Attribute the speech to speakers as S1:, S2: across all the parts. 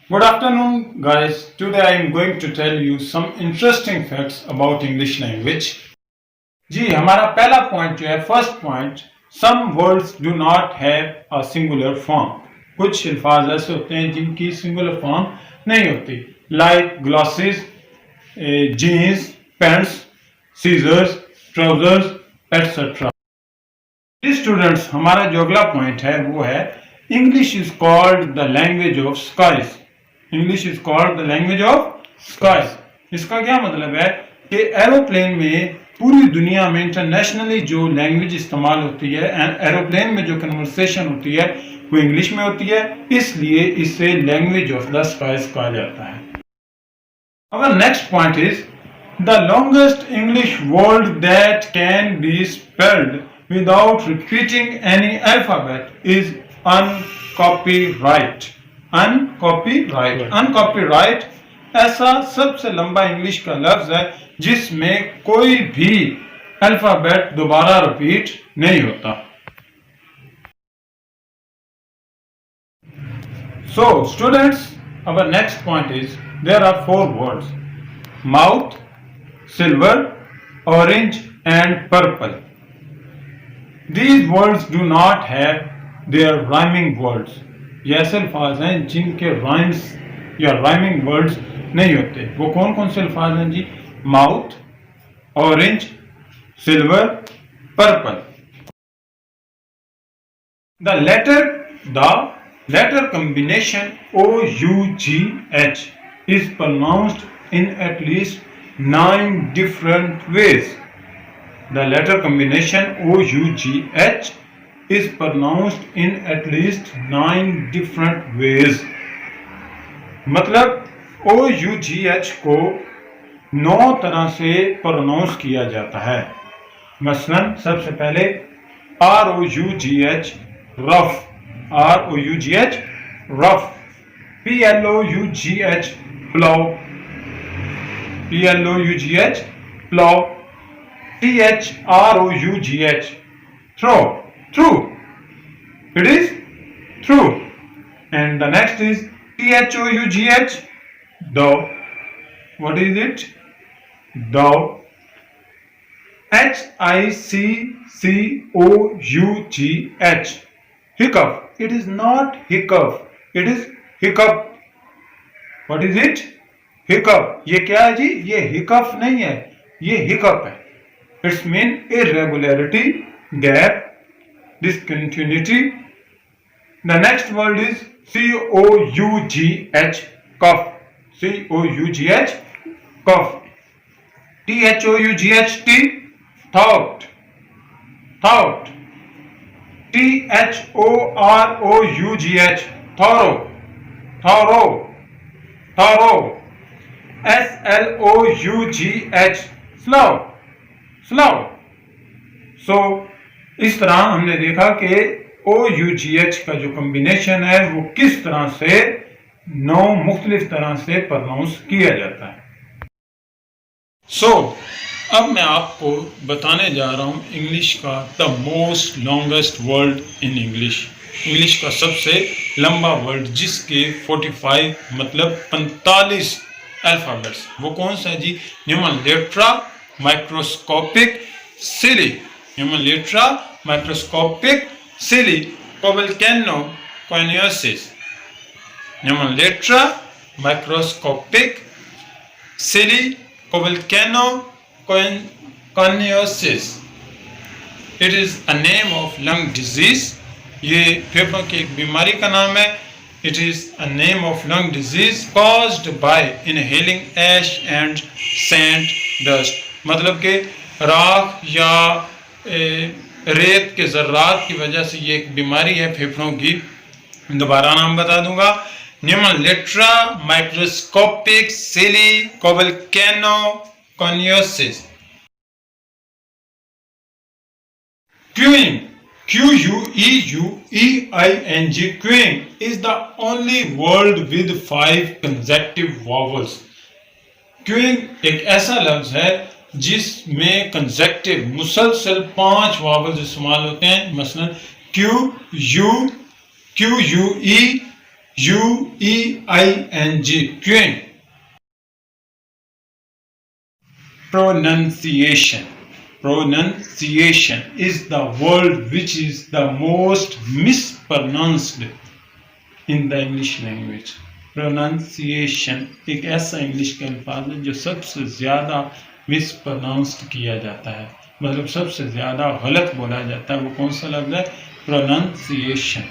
S1: Good afternoon, guys. Today I am going to tell you some interesting facts about English language. जी हमारा पहला point जो है first point some words do not have a singular form. कुछ अल्फाज ऐसे होते हैं जिनकी सिंगुलर फॉर्म नहीं होती, like glasses, jeans, pants, scissors, trousers etcetera. Students, हमारा जो अगला पॉइंट है वो है English is called the language of skies. English is called the language of skies. इसका क्या मतलब है कि एरोप्लेन में पूरी दुनिया में इंटरनेशनली जो लैंग्वेज इस्तेमाल होती है, एरोप्लेन में जो कन्वर्सेशन होती है वो इंग्लिश में होती है, इसलिए इसे लैंग्वेज ऑफ द स्काइज कहा जाता है. Our next point is the longest English word that can be spelled without repeating any alphabet is uncopyright. Uncopyright ऐसा सबसे लंबा इंग्लिश का लफ्ज है जिसमें कोई भी अल्फाबेट दोबारा रिपीट नहीं होता. So students, our next point is there are four words: mouth, silver, orange and purple. These words do not have their rhyming words. ये ऐसे अल्फाज हैं जिनके राइम्स या राइमिंग वर्ड्स नहीं होते. वो कौन कौन से अल्फाज हैं जी? Mouth, orange, silver, purple. The letter combination OUGH is pronounced in at least 9 different ways. The letter combination OUGH is pronounced in at least 9 different ways. मतलब OUGH को 9 तरह से प्रोनाउंस किया जाता है. मसलन सबसे पहले ROUGH rough, ROUGH rough, PLOUGH plough, PLOUGH plough, THROUGH throw, true. It is true. And the next is THOUGH thou. What is it? Thou. HICCOUGH hiccup. It is not hiccup. It is hiccup. What is it? Hiccup. ये क्या है जी? ये hiccup नहीं है, ये hiccup है. It's mean irregularity, gap, discontinuity. The next word is COUGH cough. COUGH cough. THOUGHT thought. Thought. THOROUGH thorough. Thorough. Thorough. SLOUGH slow. Slow. So इस तरह हमने देखा कि OUGH का जो कॉम्बिनेशन है वो किस तरह से 9 मुख्तलिफ तरह से प्रोनाउंस किया जाता है. सो अब मैं आपको बताने जा रहा हूँ इंग्लिश का the most longest word in English. English का सबसे लंबा वर्ड जिसके 45 मतलब 45 अल्फाबेट्स. वो कौन सा है जी? Human लेट्रा, microscopic, silly. Human लेट्रा, microscopic, silly, कोवल्केनो, कोनियोसिस. Human लेट्रा, microscopic, silly, कोवल्केनो, कोनियोसिस. It is a name of lung disease. ये फेफड़ों की एक बीमारी का नाम है. It is a name of lung disease caused by inhaling ash and sand dust. मतलब कि राख या रेत के ज़र्रात की वजह से ये एक बीमारी है फेफड़ों की. दोबारा नाम बता दूंगा: Neumann लेट्रा, microscopic, silly, कोवल्केनो, कोनियोसिस. Queueing, QUEUEING, queueing is the only word with 5 consecutive vowels. Queueing एक ऐसा लफ्ज है जिसमें कंसेक्टिव मुसलसल 5 वावल्स इस्तेमाल होते हैं. मसलन Q, U, QUE, UEING, queen. Pronunciation. Pronunciation is the word which is the most mispronounced in the English language. Pronunciation एक ऐसा इंग्लिश का अल्फाज है जो सबसे ज़्यादा मिसप्रोनाउंस्ड किया जाता है, मतलब सबसे ज़्यादा गलत बोला जाता है। वो कौन सा लफ्ज़ है? प्रोनाउंसिएशन।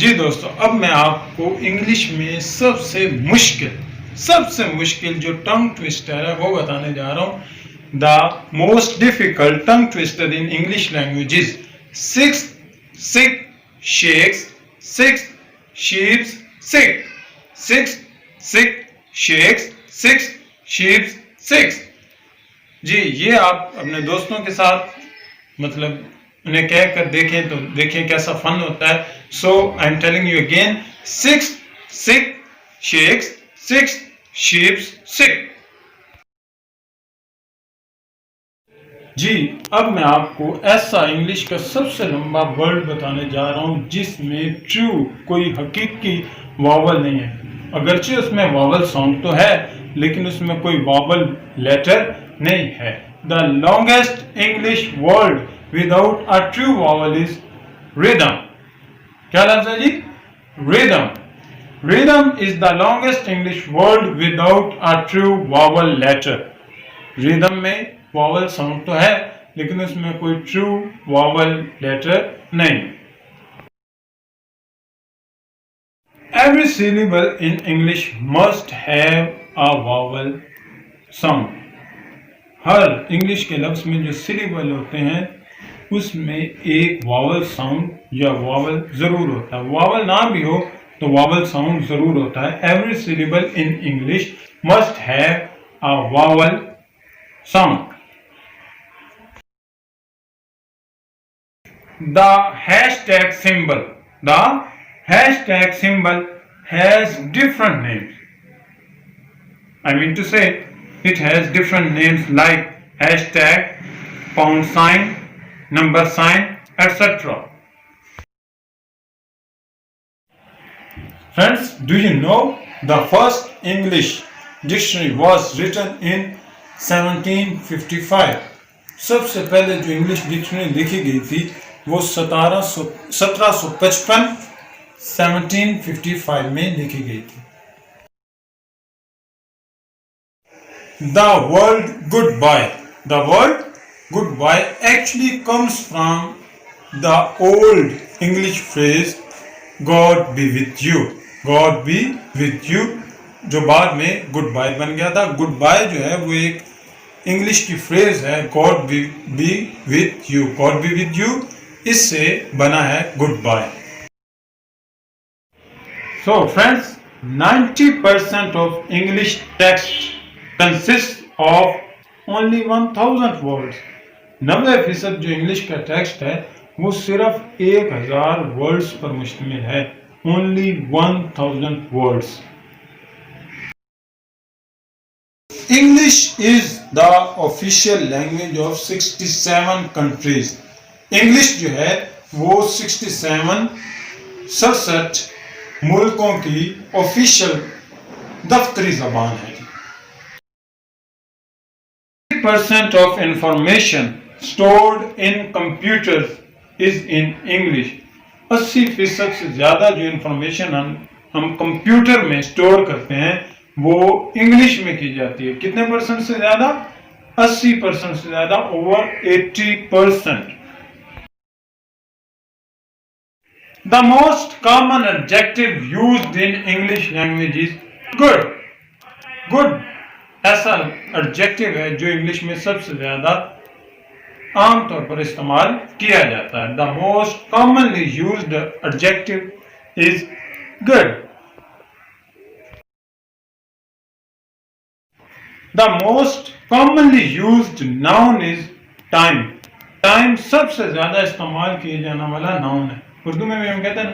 S1: जी दोस्तों, अब मैं आपको इंग्लिश में सबसे मुश्किल जो टंग ट्विस्टर है वो बताने जा रहा हूँ। The most difficult tongue twister in English language is six sick sheikhs six sheeps sick. Six sick sheikhs six sheeps six. जी, ये आप अपने दोस्तों के साथ मतलब उन्हें कह कर देखें तो देखें कैसा फन होता है। So I am telling you again, six sick sheikhs six sheeps sick. जी, अब मैं आपको ऐसा इंग्लिश का सबसे लंबा वर्ड बताने जा रहा हूं जिसमें ट्रू कोई हकीकी वावल नहीं है। अगरचे उसमें वावल साउंड तो है लेकिन उसमें कोई वावल लेटर नहीं है। The longest English word without a true vowel is rhythm. क्या लफ्ज है जी? Rhythm. Rhythm is the longest English word without a true vowel letter. Rhythm में वावल साउंड तो है लेकिन उसमें कोई ट्रू वावल लेटर नहीं। Every syllable in English must have a vowel sound. Her English के लफ्ज में जो सिलेबल होते हैं उसमें एक वावल साउंड या वावल जरूर होता है। वावल ना भी हो तो वावल साउंड जरूर होता है। Every syllable in English must have a vowel sound. The hashtag symbol. The hashtag symbol has different names. I mean to say, it has different names like hashtag, pound sign, number sign, etc. Friends, do you know the first English dictionary was written in 1755? सबसे पहले जो English dictionary लिखी गई थी वो 1755 1755 में लिखी गई थी। The word goodbye. The word goodbye actually comes from the old English phrase God be with you. God be with you, जो बाद में goodbye बन गया था। goodbye जो है वो एक इंग्लिश की फ्रेज है, God be with you. God be with you इससे बना है goodbye. So friends, 90% of English text consists of only 1000 words. 90% जो इंग्लिश का टेक्स्ट है वो सिर्फ 1000 वर्ड्स पर मुश्तमिल है। Only 1000 words. English is the official language of 67 countries. English जो है वो 67 मुल्कों की ऑफिशियल दफ्तरी जबान है। 80% of information stored in computers is in English. 80% से ज्यादा जो इंफॉर्मेशन हम कंप्यूटर में स्टोर करते हैं वो इंग्लिश में की जाती है। कितने परसेंट से ज्यादा? 80% से ज्यादा, over 80%. The most common adjective used in English language is good. Good ऐसा एडजेक्टिव है जो इंग्लिश में सबसे ज्यादा आमतौर पर इस्तेमाल किया जाता है। The most commonly used adjective is good. The most commonly used noun is time. Time सबसे ज्यादा इस्तेमाल किया जाने वाला नाउन है। उर्दू में भी हम कहते हैं ना